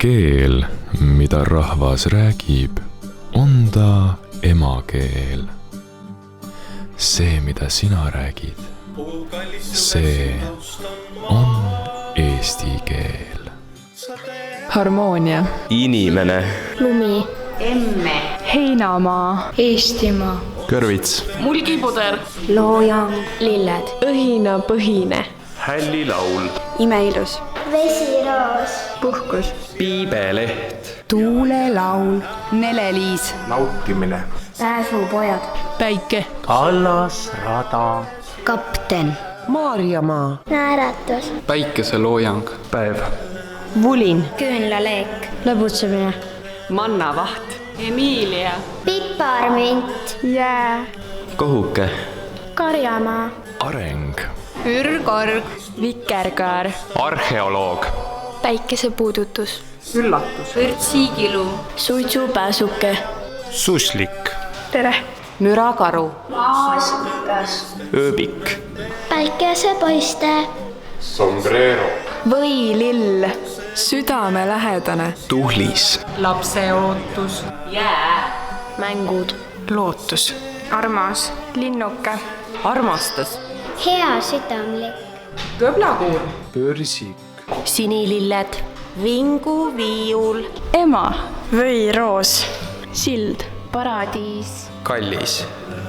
Keel, mida rahvas räägib, on ta emakeel. See, mida sina räägid, see on eesti keel. Harmoonia. Inimene. Lumi. Emme. Heinamaa. Eestimaa. Kõrvits. Mulgipuder. Loojang. Lilled. Õhinapõhine. Hällilaul. Imeilus. Vesiroos. Puhkus. Piibeleht. Tuulelaul. Neleliis. Nautimine. Pääsupojad. Päike. Kallasrada. Kapten. Maarjamaa. Naeratus. Päikeseloojang. Päev. Vulin. Küünlaleek. Lõbutsemine. Mannavaht. Emilia. Piparmünt. Jää. Kohuke. Karjamaa. Areng. Ürgorg. Vikerkaar. Arheoloog. Päikesepuudutus. Üllatus. Vürtsiigilu. Suitsupääsuke. Suslik. Tere. Mürakaru. Maasikas. Ööbik. Päikesepoiste. Sombrero. Võilill. Südamelähedane. Tuhlis. Lapseootus. Jää. Mängud. Lootus. Armas. Linnuke. Armastas. Hea südamlik. Kõblakuur. Pörsik. Sinililled. Vinguviiul. Ema. Võiroos. Sild. Paradiis. Kallis.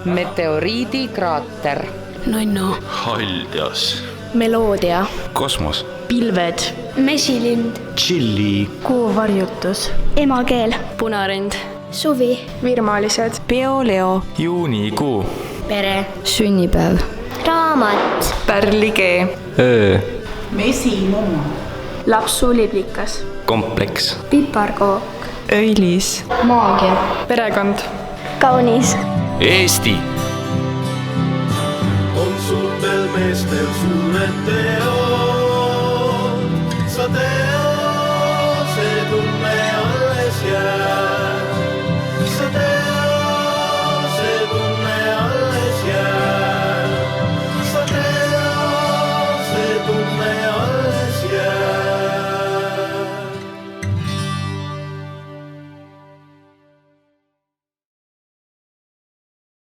Meteoriidikraater. Nunnu. Haljas. Meloodia. Kosmos. Pilved. Mesilind. Tšilli. Kuuvarjutus. Emakeel. Punarind. Suvi. Virmalised. Peoleo. Juunikuu. Pere. Sünnipäev. Raamat. Pärlikee. Öö. Mesimuu. Lapsuliblikas. Kompleks. Piparkook. Õilis. Maagia. Perekond. Kaunis. Eesti. On suurtel meestel suured teod.